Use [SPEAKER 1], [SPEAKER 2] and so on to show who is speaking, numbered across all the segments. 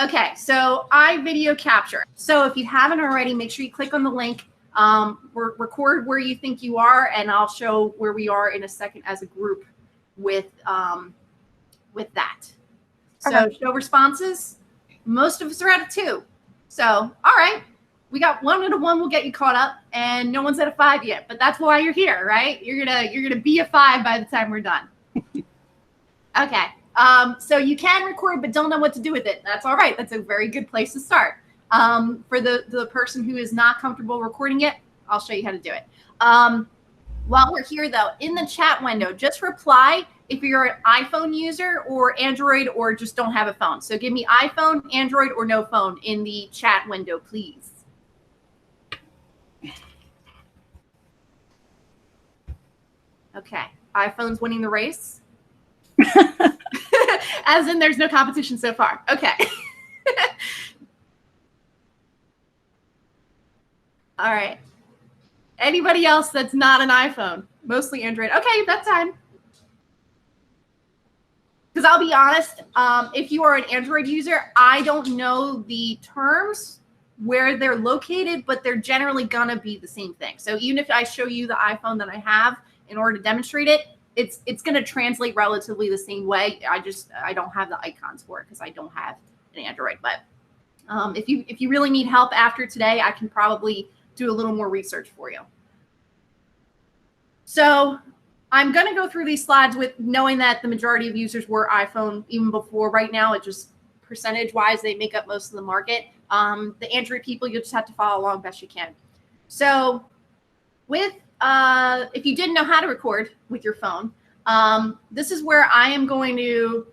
[SPEAKER 1] Okay, so iVideo capture. So if you haven't already, make sure you click on the link. Record where you think you are, and I'll show where we are in a second as a group with that. So show responses. Most of us are at a 2. So all right, we got 1 and a 1 will get you caught up, and no one's at a 5 yet. But that's why you're here, right? You're gonna be a 5 by the time we're done. Okay. So you can record but don't know what to do with it. That's all right. That's a very good place to start. For the person who is not comfortable recording it, I'll show you how to do it. While we're here, though, in the chat window, just reply if you're an iPhone user or Android or just don't have a phone. So give me iPhone, Android, or no phone in the chat window, please. Okay. iPhone's winning the race. As in there's no competition so far. Okay. All right. Anybody else that's not an iPhone? Mostly Android. Okay, that's time. Because I'll be honest, if you are an Android user, I don't know the terms where they're located, but they're generally gonna be the same thing. So even if I show you the iPhone that I have in order to demonstrate it, it's going to translate relatively the same way. I don't have the icons for it because I don't have an Android. But if you really need help after today, I can probably do a little more research for you. So I'm going to go through these slides with knowing that the majority of users were iPhone even before. Right now, it just percentage-wise, they make up most of the market. The Android people, you'll just have to follow along best you can. So with if you didn't know how to record with your phone, this is where I am going to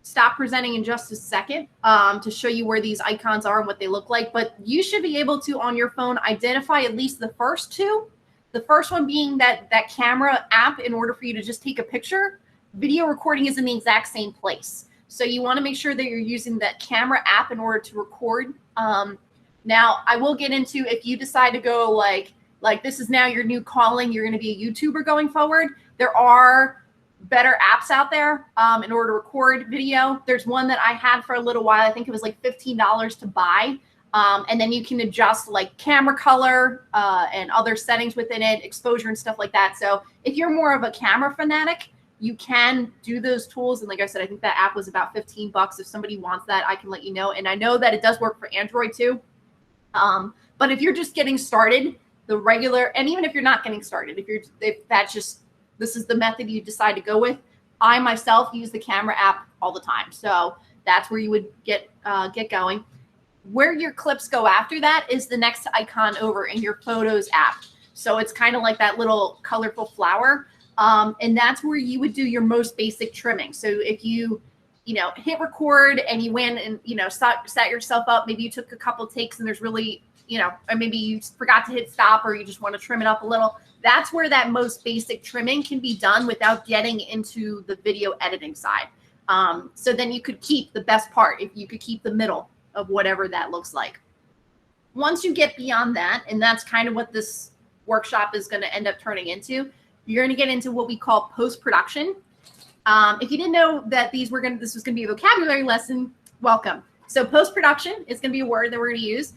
[SPEAKER 1] stop presenting in just a second to show you where these icons are and what they look like. But you should be able to, on your phone, identify at least the first 2. The first one being that camera app in order for you to just take a picture. Video recording is in the exact same place. So you want to make sure that you're using that camera app in order to record. Now, I will get into if you decide to go like this is now your new calling, you're going to be a YouTuber going forward. There are better apps out there in order to record video. There's one that I had for a little while. I think it was like $15 to buy. And then you can adjust like camera color and other settings within it, exposure and stuff like that. So if you're more of a camera fanatic, you can do those tools. And like I said, I think that app was about 15 bucks. If somebody wants that, I can let you know. And I know that it does work for Android too. But if you're just getting started, the regular, and even if you're not getting started, if that's just, this is the method you decide to go with. I myself use the camera app all the time. So that's where you would get going. Where your clips go after that is the next icon over in your Photos app. So it's kind of like that little colorful flower. And that's where you would do your most basic trimming. So if you hit record and you went and, set yourself up, maybe you took a couple takes and there's really, or maybe you forgot to hit stop or you just want to trim it up a little. That's where that most basic trimming can be done without getting into the video editing side. So then you could keep the best part, if you could keep the middle of whatever that looks like. Once you get beyond that, and that's kind of what this workshop is going to end up turning into, you're going to get into what we call post-production. If you didn't know that this was going to be a vocabulary lesson, welcome. So post-production is going to be a word that we're going to use.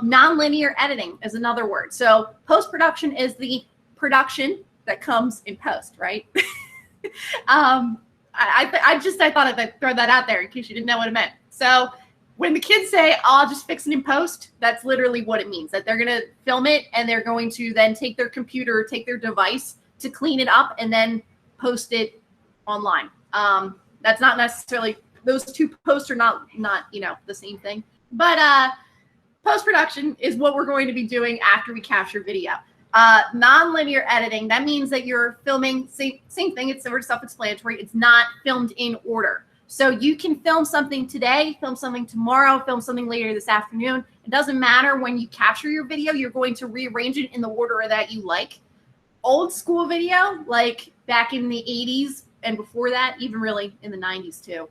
[SPEAKER 1] Non-linear editing is another word. So post-production is the production that comes in post, right? I thought I'd throw that out there in case you didn't know what it meant. So when the kids say, I'll just fix it in post, that's literally what it means, that they're going to film it and they're going to then take their computer or take their device to clean it up and then post it online. That's not necessarily, those two posts are not the same thing. But post-production is what we're going to be doing after we capture video. Non-linear editing, that means that you're filming, same thing, it's sort of self-explanatory, it's not filmed in order. So you can film something today, film something tomorrow, film something later this afternoon. It doesn't matter when you capture your video, you're going to rearrange it in the order that you like. Old school video, like back in the 80s and before that, even really in the 90s too.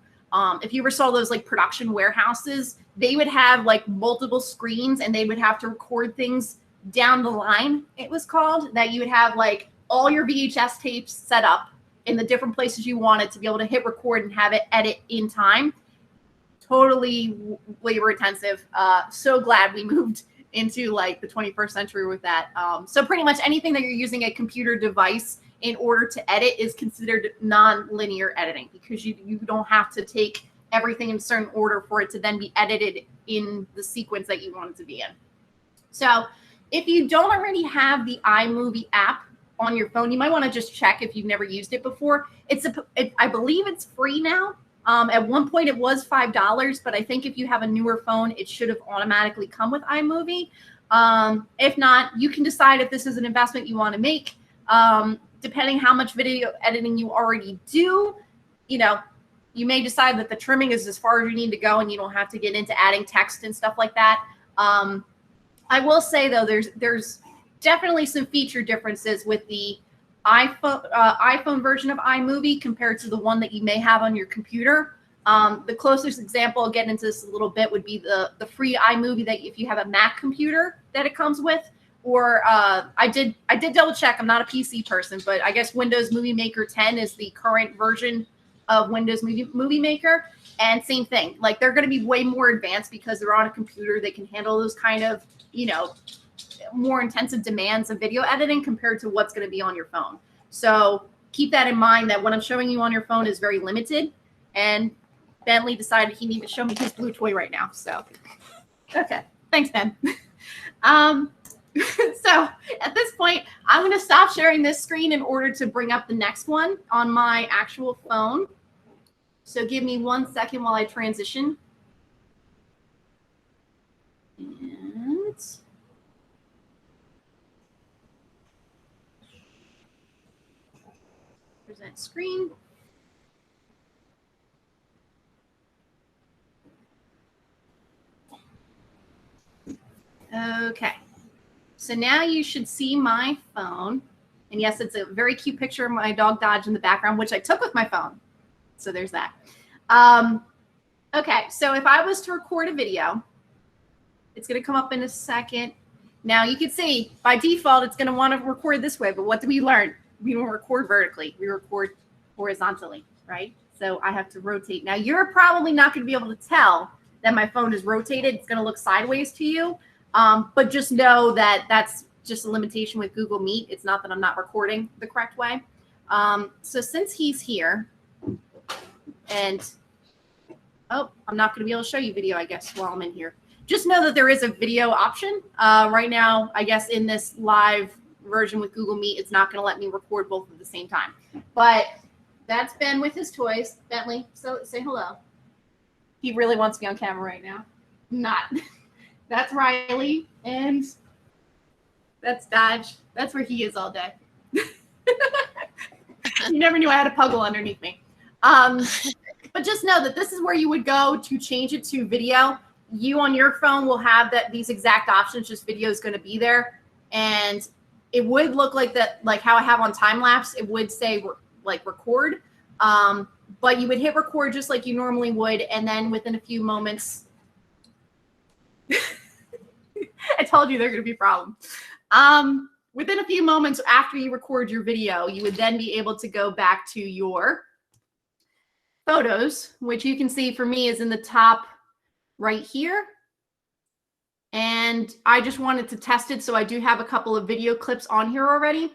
[SPEAKER 1] If you ever saw those like production warehouses, they would have like multiple screens and they would have to record things down the line, it was called, that you would have like all your VHS tapes set up in the different places you wanted to be able to hit record and have it edit in time. totally labor intensive. So glad we moved into like the 21st century with that. So pretty much anything that you're using a computer device in order to edit is considered non-linear editing, because you don't have to take everything in a certain order for it to then be edited in the sequence that you want it to be in. So if you don't already have the iMovie app on your phone, you might want to just check if you've never used it before. I believe it's free now. At one point it was $5, but I think if you have a newer phone, it should have automatically come with iMovie. If not, you can decide if this is an investment you want to make. Depending how much video editing you already do, you know, you may decide that the trimming is as far as you need to go and you don't have to get into adding text and stuff like that. I will say though, there's definitely some feature differences with the iPhone version of iMovie compared to the one that you may have on your computer. The closest example, I'll get into this a little bit, would be the free iMovie that if you have a Mac computer that it comes with. Or I did double check. I'm not a PC person, but I guess Windows Movie Maker 10 is the current version of Windows Movie Maker. And same thing, like they're going to be way more advanced because they're on a computer. They can handle those kind of, you know, more intensive demands of video editing compared to what's going to be on your phone. So keep that in mind, that what I'm showing you on your phone is very limited. And Bentley decided he needed to show me his blue toy right now. So, okay. Thanks, Ben. So at this point, I'm going to stop sharing this screen in order to bring up the next one on my actual phone. So give me 1 second while I transition. And present screen. Okay. So now you should see my phone. And yes, it's a very cute picture of my dog Dodge in the background, which I took with my phone. So there's that. Okay, so if I was to record a video, it's going to come up in a second. Now you can see by default, it's going to want to record this way. But what do we learn? We don't record vertically. We record horizontally, right? So I have to rotate. Now you're probably not going to be able to tell that my phone is rotated. It's going to look sideways to you. But just know that that's just a limitation with Google Meet. It's not that I'm not recording the correct way. So since he's here, and oh, I'm not going to be able to show you video, I guess, while I'm in here. Just know that there is a video option. Right now, I guess in this live version with Google Meet, it's not going to let me record both at the same time. But that's Ben with his toys. Bentley, so say hello. He really wants to be on camera right now. Not. That's Riley, and that's Dodge. That's where he is all day. You never knew I had a puggle underneath me. But just know that this is where you would go to change it to video. You on your phone will have these exact options. Just video is going to be there, and it would look like that, like how I have on time lapse. It would say like record, but you would hit record just like you normally would, and then within a few moments. I told you there are going to be problems. Within a few moments after you record your video, you would then be able to go back to your photos, which you can see for me is in the top right here. And I just wanted to test it. So I do have a couple of video clips on here already.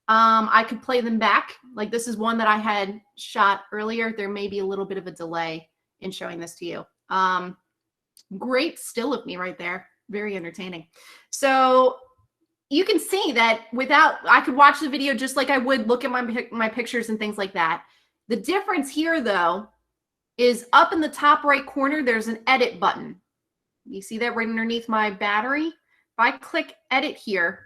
[SPEAKER 1] I could play them back. Like this is one that I had shot earlier. There may be a little bit of a delay in showing this to you. Great still of me right there. Very entertaining. So you can see that I could watch the video just like I would look at my pictures and things like that. The difference here, though, is up in the top right corner, there's an edit button. You see that right underneath my battery? If I click edit here,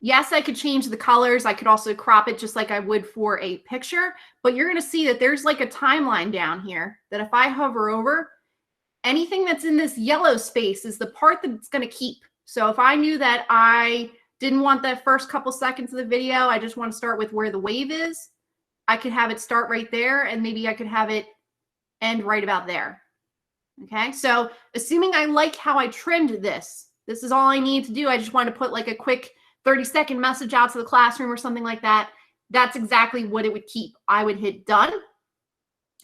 [SPEAKER 1] yes, I could change the colors. I could also crop it just like I would for a picture. But you're going to see that there's like a timeline down here that if I hover over, anything that's in this yellow space is the part that it's going to keep. So if I knew that I didn't want that first couple seconds of the video, I just want to start with where the wave is, I could have it start right there, and maybe I could have it end right about there. Okay, so assuming I like how I trimmed this is all I need to do. I just want to put like a quick 30-second message out to the classroom or something like that. That's exactly what it would keep. I would hit done.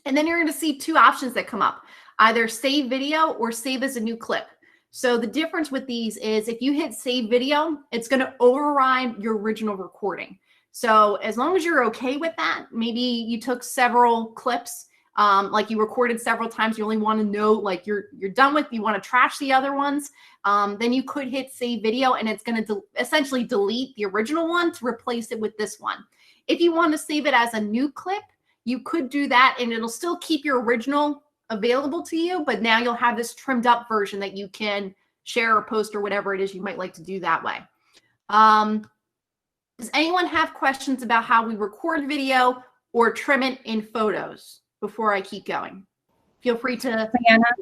[SPEAKER 1] And then you're going to see two options that come up. either save video or save as a new clip. So the difference with these is if you hit save video, it's going to override your original recording. So as long as you're okay with that, maybe you took several clips, like you recorded several times, you only want to know like you're done with, you want to trash the other ones, then you could hit save video and it's going to essentially delete the original one to replace it with this one. If you want to save it as a new clip, you could do that and it'll still keep your original available to you, but now you'll have this trimmed up version that you can share or post or whatever it is you might like to do that way. Does anyone have questions about how we record video or trim it in photos before I keep going? Feel free to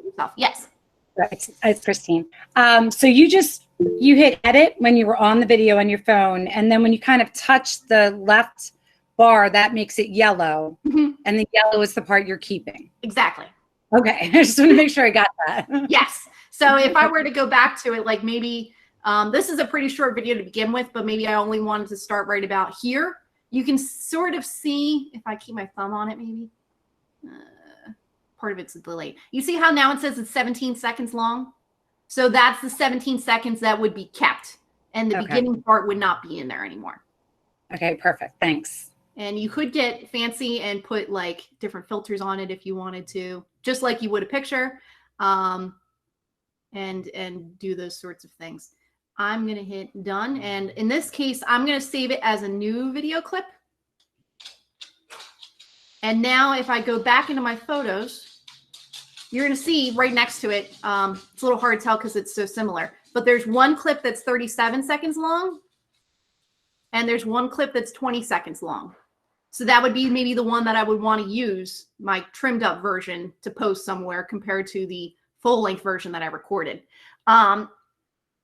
[SPEAKER 1] yourself. Yes.
[SPEAKER 2] Right. It's Christine. So you hit edit when you were on the video on your phone, and then when you kind of touch the left bar, that makes it yellow, and the yellow is the part you're keeping.
[SPEAKER 1] Exactly.
[SPEAKER 2] Okay. I just want to make sure I got that.
[SPEAKER 1] Yes. So if I were to go back to it, like maybe this is a pretty short video to begin with, but maybe I only wanted to start right about here. You can sort of see, if I keep my thumb on it, maybe. Part of it's delayed. You see how now it says it's 17 seconds long? So that's the 17 seconds that would be kept. And the beginning part would not be in there anymore. Okay,
[SPEAKER 2] perfect. Thanks.
[SPEAKER 1] And you could get fancy and put like different filters on it if you wanted to, just like you would a picture, and do those sorts of things. I'm going to hit done. And in this case, I'm going to save it as a new video clip. And now if I go back into my photos, you're going to see right next to it, it's a little hard to tell because it's so similar, but there's one clip that's 37 seconds long, and there's one clip that's 20 seconds long. So that would be maybe the one that I would want to use, my trimmed up version, to post somewhere compared to the full length version that I recorded. You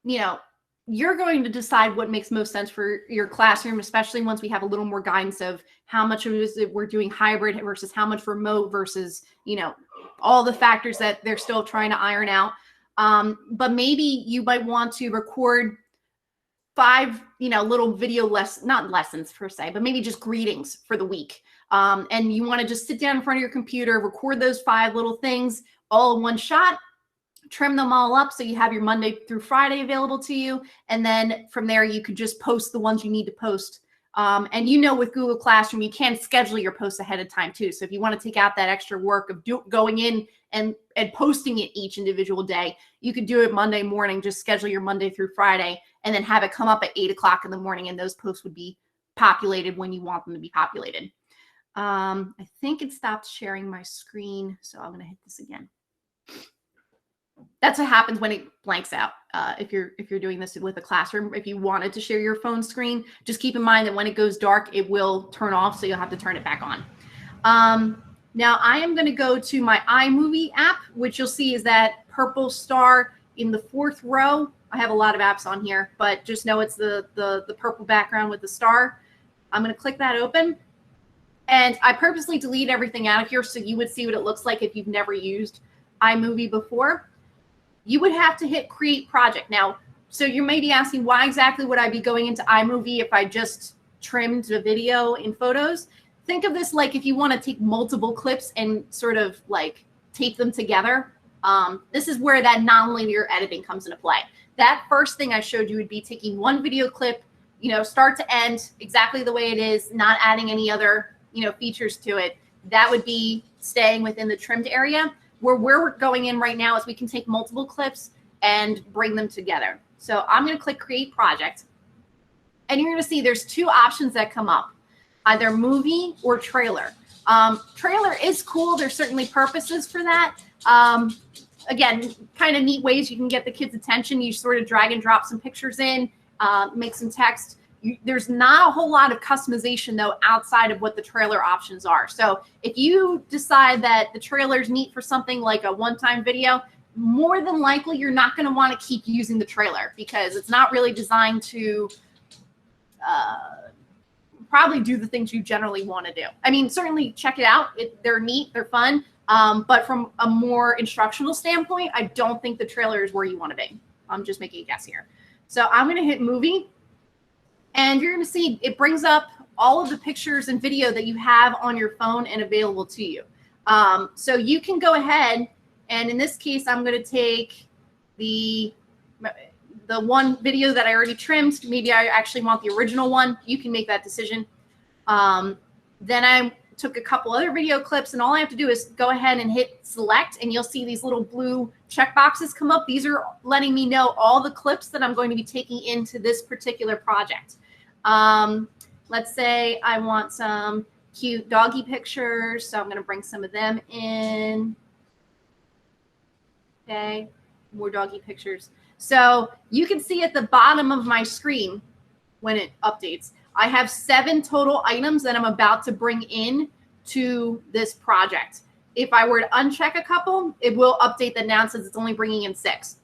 [SPEAKER 1] know, you're going to decide what makes most sense for your classroom, especially once we have a little more guidance of how much of it we're doing hybrid versus how much remote versus, you know, all the factors that they're still trying to iron out. But maybe you might want to record 5, you know, little video not lessons per se, but maybe just greetings for the week. And you want to just sit down in front of your computer, record those 5 little things all in one shot, trim them all up so you have your Monday through Friday available to you. And then from there, you could just post the ones you need to post. And you know, with Google Classroom, you can schedule your posts ahead of time too. So if you want to take out that extra work of going in and posting it each individual day, you could do it Monday morning, just schedule your Monday through Friday, and then have it come up at 8 o'clock in the morning. And those posts would be populated when you want them to be populated. I think it stopped sharing my screen, so I'm going to hit this again. That's what happens when it blanks out. If you're doing this with a classroom, if you wanted to share your phone screen, just keep in mind that when it goes dark, it will turn off, so you'll have to turn it back on. Now I am going to go to my iMovie app, which you'll see is that purple star in the 4th row. I have a lot of apps on here, but just know it's the purple background with the star. I'm going to click that open. And I purposely delete everything out of here so you would see what it looks like if you've never used iMovie before. You would have to hit create project. Now, so you may be asking, why exactly would I be going into iMovie if I just trimmed the video in photos? Think of this like if you want to take multiple clips and sort of like tape them together. This is where that nonlinear editing comes into play. That first thing I showed you would be taking one video clip, you know, start to end exactly the way it is, not adding any other, you know, features to it. That would be staying within the trimmed area. Where we're going in right now is we can take multiple clips and bring them together. So I'm going to click create project, and you're going to see there's 2 options that come up, either movie or trailer. Trailer is cool. There's certainly purposes for that. Again, kind of neat ways you can get the kids' attention. You sort of drag and drop some pictures in, make some text. There's not a whole lot of customization, though, outside of what the trailer options are. So if you decide that the trailer is neat for something like a one-time video, more than likely you're not going to want to keep using the trailer because it's not really designed to probably do the things you generally want to do. I mean, certainly check it out. They're neat. They're fun. But from a more instructional standpoint, I don't think the trailer is where you want to be. I'm just making a guess here. So I'm going to hit movie. And you're going to see it brings up all of the pictures and video that you have on your phone and available to you. So you can go ahead And in this case, I'm going to take the one video that I already trimmed. Maybe I actually want the original one. You can make that decision. Then I took a couple other video clips, and all I have to do is go ahead and hit select, and you'll see these little blue check boxes come up. These are letting me know all the clips that I'm going to be taking into this particular project. Let's say I want some cute doggy pictures, so I'm going to bring some of them in. Okay, more doggy pictures. So you can see at the bottom of my screen when it updates, I have 7 total items that I'm about to bring in to this project. If I were to uncheck a couple, it will update that now since it's only bringing in 6.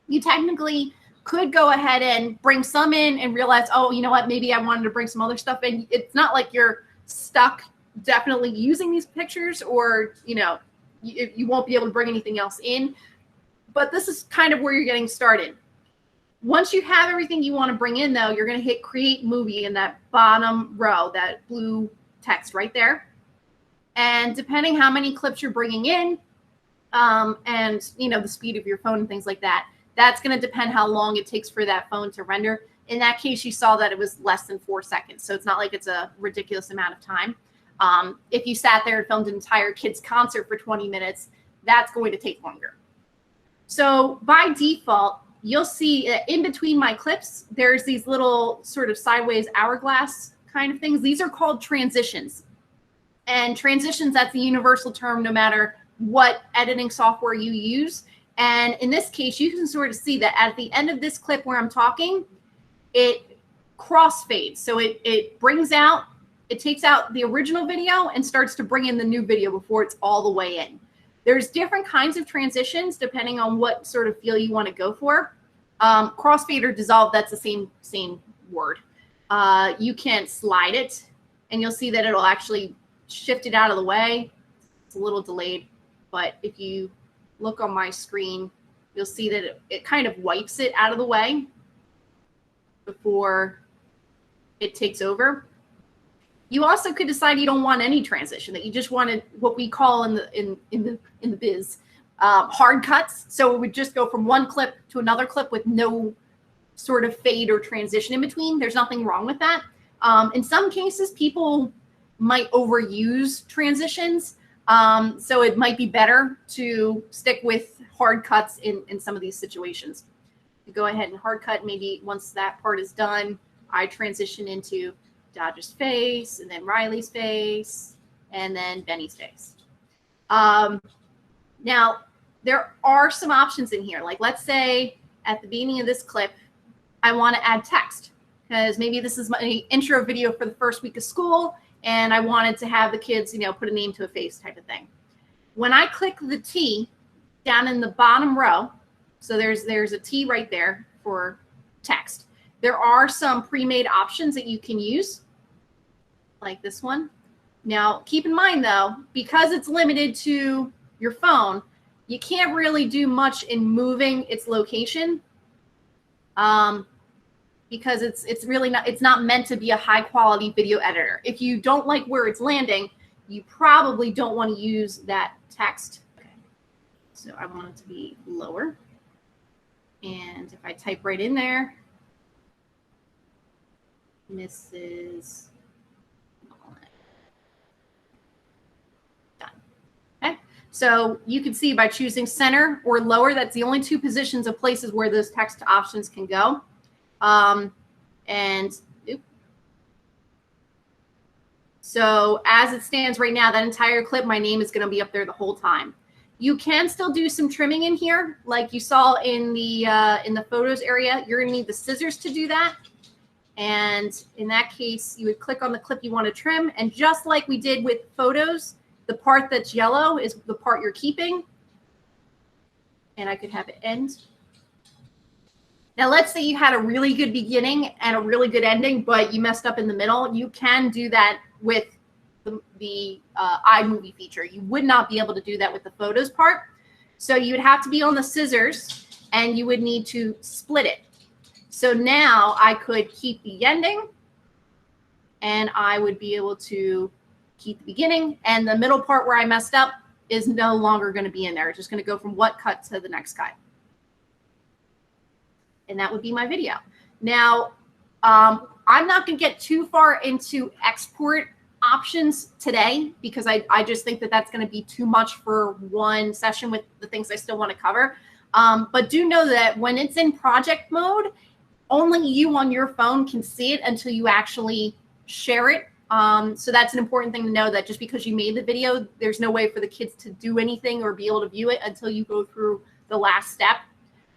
[SPEAKER 1] You technically could go ahead and bring some in and realize, oh, you know what, maybe I wanted to bring some other stuff in. It's not like you're stuck definitely using these pictures, or, you know, you won't be able to bring anything else in. But this is kind of where you're getting started. Once you have everything you want to bring in, though, you're going to hit Create Movie in that bottom row, that blue text right there. And depending how many clips you're bringing in, and, you know, the speed of your phone and things like that, that's going to depend how long it takes for that phone to render. In that case, you saw that it was less than 4 seconds. So it's not like it's a ridiculous amount of time. If you sat there and filmed an entire kids concert for 20 minutes, that's going to take longer. So by default, you'll see in between my clips, there's these little sort of sideways hourglass kind of things. These are called transitions. And transitions, that's a universal term no matter what editing software you use. And in this case, you can sort of see that at the end of this clip where I'm talking, it crossfades. So it brings out, it takes out the original video and starts to bring in the new video before it's all the way in. There's different kinds of transitions depending on what sort of feel you want to go for. Crossfade or dissolve, that's the same word. You can slide it, and you'll see that it'll actually shift it out of the way. It's a little delayed, but if you look on my screen, you'll see that it kind of wipes it out of the way before it takes over. You also could decide you don't want any transition, that you just wanted what we call in the biz hard cuts. So it would just go from one clip to another clip with no sort of fade or transition in between. There's nothing wrong with that. In some cases, people might overuse transitions. So it might be better to stick with hard cuts in some of these situations. You go ahead and hard cut. Maybe once that part is done, I transition into Dodger's face, and then Riley's face, and then Benny's face. Now, there are some options in here. Like, let's say at the beginning of this clip, I want to add text, because maybe this is my intro video for the first week of school, and I wanted to have the kids, you know, put a name to a face type of thing. When I click the T down in the bottom row, so there's a T right there for text. There are some pre-made options that you can use, like this one. Now, keep in mind, though, because it's limited to your phone, you can't really do much in moving its location, because it's really not, it's not meant to be a high quality video editor. If you don't like where it's landing, you probably don't want to use that text. Okay. So I want it to be lower. And if I type right in there, Mrs. Done. Okay. So you can see by choosing center or lower, that's the only 2 positions of places where those text options can go. So as it stands right now, that entire clip, my name is going to be up there the whole time. You can still do some trimming in here, like you saw in the photos area. You're going to need the scissors to do that. And in that case, you would click on the clip you want to trim. And just like we did with photos, the part that's yellow is the part you're keeping. And I could have it end. Now, let's say you had a really good beginning and a really good ending, but you messed up in the middle. You can do that with the iMovie feature. You would not be able to do that with the photos part. So you would have to be on the scissors, and you would need to split it. So now I could keep the ending, and I would be able to keep the beginning, and the middle part where I messed up, is no longer going to be in there. It's just going to go from what cut to the next cut. And that would be my video. Now, I'm not going to get too far into export options today because I just think that that's going to be too much for one session with the things I still want to cover. But do know that when it's in project mode, only you on your phone can see it until you actually share it. So that's an important thing to know, that just because you made the video, there's no way for the kids to do anything or be able to view it until you go through the last step.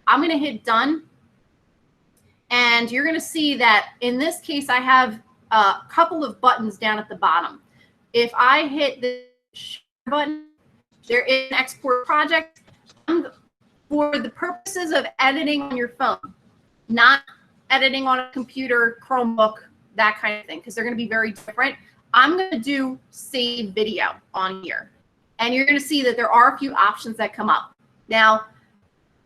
[SPEAKER 1] I'm going to hit done. And you're going to see that in this case, I have a couple of buttons down at the bottom. If I hit the share button, there is an export project. For the purposes of editing on your phone, not editing on a computer, Chromebook, that kind of thing, because they're going to be very different. I'm going to do save video on here. And you're going to see that there are a few options that come up. Now,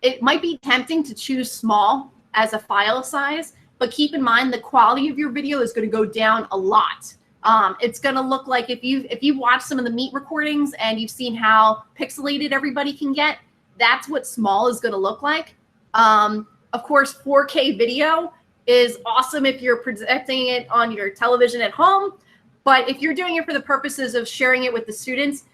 [SPEAKER 1] it might be tempting to choose small as a file size, but keep in mind the quality of your video is going to go down a lot. It's going to look like if you watch some of the meet recordings and you've seen how pixelated everybody can get, that's what small is going to look like. Of course, 4K video is awesome if you're projecting it on your television at home, but if you're doing it for the purposes of sharing it with the students,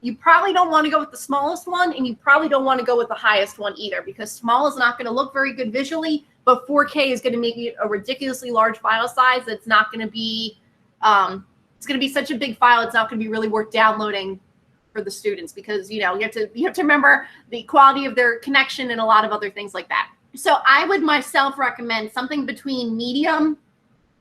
[SPEAKER 1] you probably don't want to go with the smallest one, and you probably don't want to go with the highest one either, because small is not going to look very good visually, but 4K is going to make it a ridiculously large file size that's not going to be, it's going to be such a big file, it's not going to be really worth downloading for the students, because you have to remember the quality of their connection and a lot of other things like that. So I would myself recommend something between medium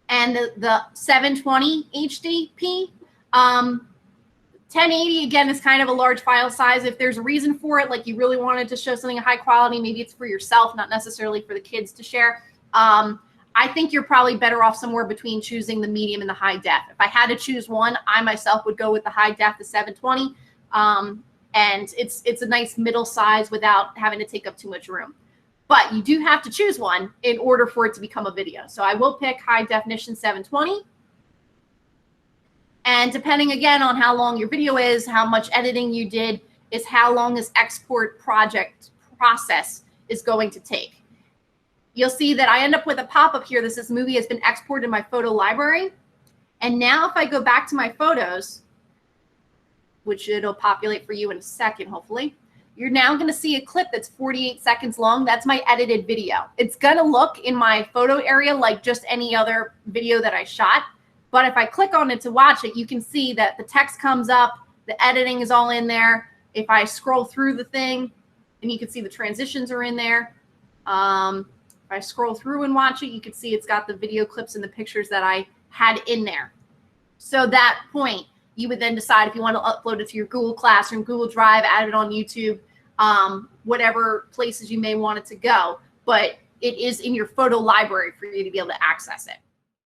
[SPEAKER 1] and the 720 HDP. 1080, again, is kind of a large file size. If there's a reason for it, like you really wanted to show something high quality, maybe it's for yourself, not necessarily for the kids to share. I think you're probably better off somewhere between choosing the medium and the high def. If I had to choose one, I myself would go with the high def, the 720. And it's a nice middle size without having to take up too much room. But you do have to choose one in order for it to become a video. So I will pick high definition 720. And depending, again, on how long your video is, how much editing you did, is how long this export project process is going to take. You'll see that I end up with a pop-up here that says movie has been exported in my photo library. And now if I go back to my photos, which it'll populate for you in a second, hopefully, you're now going to see a clip that's 48 seconds long. That's my edited video. It's going to look in my photo area like just any other video that I shot. But if I click on it to watch it, you can see that the text comes up, the editing is all in there. If I scroll through the thing, and you can see the transitions are in there. If I scroll through and watch it, you can see it's got the video clips and the pictures that I had in there. So that point, you would then decide if you want to upload it to your Google Classroom, Google Drive, add it on YouTube, whatever places you may want it to go. But it is in your photo library for you to be able to access it.